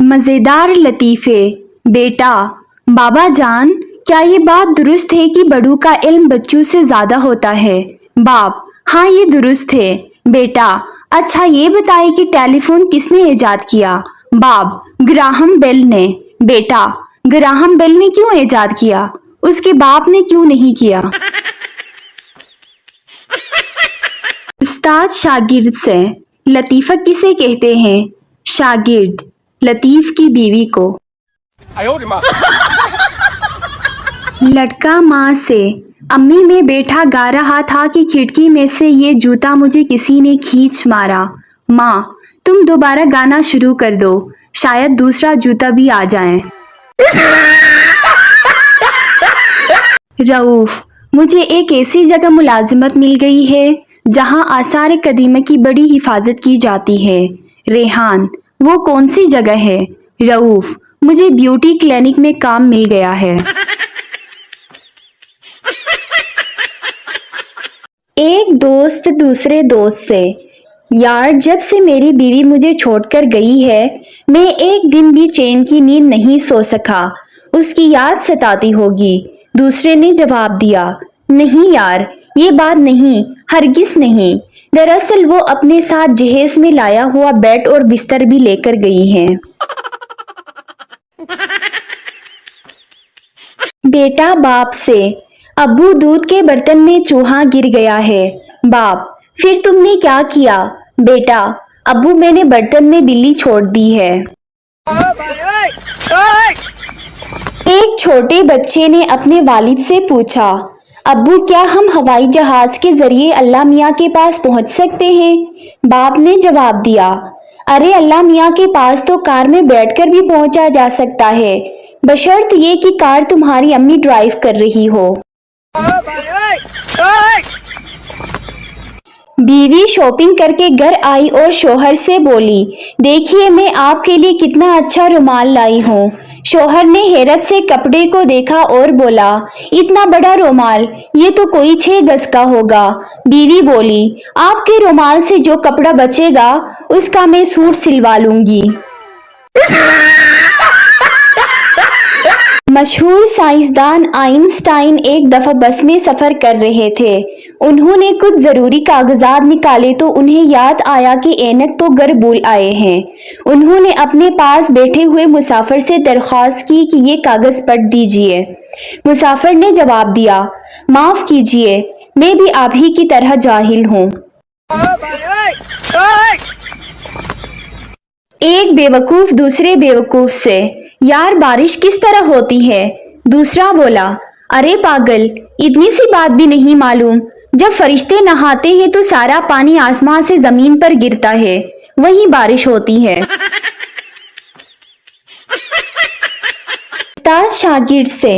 मजेदार लतीफ़े। बेटा, बाबा जान, क्या ये बात दुरुस्त है कि बड़ों का इल्म बच्चों से ज्यादा होता है? बाप, हाँ ये दुरुस्त है। बेटा, अच्छा ये बताइए कि टेलीफोन किसने इजाद किया? बाप, ग्राहम बेल ने। बेटा, ग्राहम बेल ने क्यों इजाद किया? उसके बाप ने क्यों नहीं किया? उस्ताद शागिर्द से, लतीफ़ा किसे कहते हैं? शागिर्द, लतीफ़ की बीवी को। लड़का माँ से, अम्मी मैं बैठा गा रहा था कि खिड़की में से ये जूता मुझे किसी ने खींच मारा। माँ, तुम दोबारा गाना शुरू कर दो, शायद दूसरा जूता भी आ जाए। रऊफ, मुझे एक ऐसी जगह मुलाजिमत मिल गई है जहाँ आसार कदीमा की बड़ी हिफाजत की जाती है। रेहान, वो कौन सी जगह है? रऊफ, मुझे ब्यूटी क्लिनिक में काम मिल गया है। एक दोस्त दूसरे दोस्त से, यार जब से मेरी बीवी मुझे छोड़कर गई है मैं एक दिन भी चैन की नींद नहीं सो सका, उसकी याद सताती होगी। दूसरे ने जवाब दिया, नहीं यार ये बात नहीं, हरगिज नहीं। दरअसल वो अपने साथ जहेज में लाया हुआ बेड और बिस्तर भी लेकर गई है। बेटा बाप से, अब्बू दूध के बर्तन में चूहा गिर गया है। बाप, फिर तुमने क्या किया? बेटा, अब्बू मैंने बर्तन में बिल्ली छोड़ दी है। एक छोटे बच्चे ने अपने वालिद से पूछा, अब्बू क्या हम हवाई जहाज के जरिए अल्लाह मियाँ के पास पहुंच सकते हैं? बाप ने जवाब दिया, अरे अल्लाह मियाँ के पास तो कार में बैठकर भी पहुंचा जा सकता है, बशर्त ये कि कार तुम्हारी अम्मी ड्राइव कर रही हो। बीवी शॉपिंग करके घर आई और शोहर से बोली, देखिए मैं आपके लिए कितना अच्छा रुमाल लाई हूँ। शोहर ने हैरत से कपड़े को देखा और बोला, इतना बड़ा रुमाल, ये तो कोई 6 गज का होगा। बीवी बोली, आपके रुमाल से जो कपड़ा बचेगा उसका मैं सूट सिलवा लूंगी। मशहूर साइंसदान आइंस्टाइन एक दफा बस में सफर कर रहे थे। उन्होंने कुछ जरूरी कागजात निकाले तो उन्हें याद आया कि ऐनक तो घर भूल आए हैं। उन्होंने अपने पास बैठे हुए मुसाफिर से दरख्वास्त की कि ये कागज पढ़ दीजिए। मुसाफिर ने जवाब दिया, माफ कीजिए, मैं भी आप ही की तरह जाहिल हूँ। एक बेवकूफ दूसरे बेवकूफ से, यार बारिश किस तरह होती है? दूसरा बोला, अरे पागल, इतनी सी बात भी नहीं मालूम? जब फरिश्ते नहाते हैं तो सारा पानी आसमान से जमीन पर गिरता है, वही बारिश होती है। उस्ताद शागिर्द से,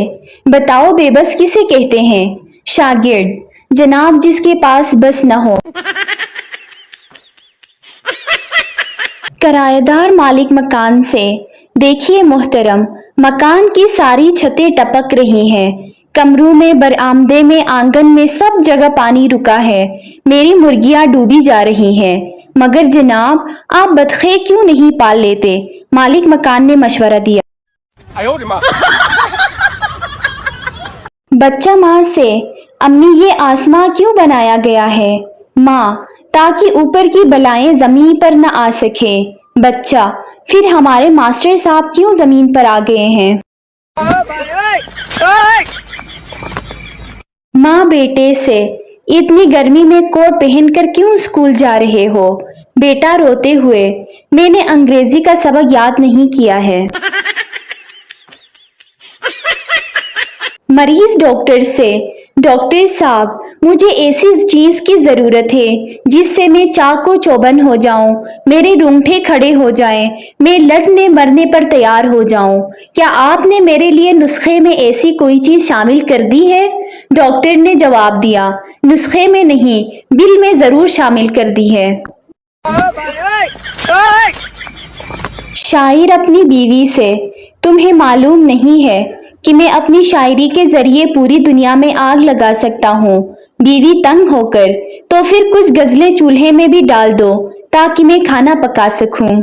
बताओ बेबस किसे कहते हैं? शागिर्द, जनाब जिसके पास बस न हो। किराएदार मालिक मकान से, देखिए मोहतरम, मकान की सारी छतें टपक रही हैं, कमरों में, बरामदे में, आंगन में, सब जगह पानी रुका है। मेरी मुर्गियां डूबी जा रही हैं। मगर जनाब आप बतखे क्यों नहीं पाल लेते? मालिक मकान ने मशवरा दिया। बच्चा माँ से, अम्मी ये आसमां क्यों बनाया गया है? माँ, ताकि ऊपर की बलाएं जमीन पर न आ सके। बच्चा, फिर हमारे मास्टर साहब क्यों जमीन पर आ गए हैं? माँ बेटे से, इतनी गर्मी में कोट पहनकर क्यों स्कूल जा रहे हो? बेटा रोते हुए, मैंने अंग्रेजी का सबक याद नहीं किया है। मरीज डॉक्टर से, डॉक्टर साहब मुझे ऐसी चीज की जरूरत है जिससे मैं चाको चौबंद हो जाऊं, मेरे रूंगटे खड़े हो जाएं, मैं लड़ने मरने पर तैयार हो जाऊं। क्या आपने मेरे लिए नुस्खे में ऐसी कोई चीज शामिल कर दी है? डॉक्टर ने जवाब दिया, नुस्खे में नहीं, बिल में जरूर शामिल कर दी है। शायर अपनी बीवी से, तुम्हें मालूम नहीं है कि मैं अपनी शायरी के जरिए पूरी दुनिया में आग लगा सकता हूँ। बीवी तंग होकर, तो फिर कुछ गजलें चूल्हे में भी डाल दो ताकि मैं खाना पका सकूं।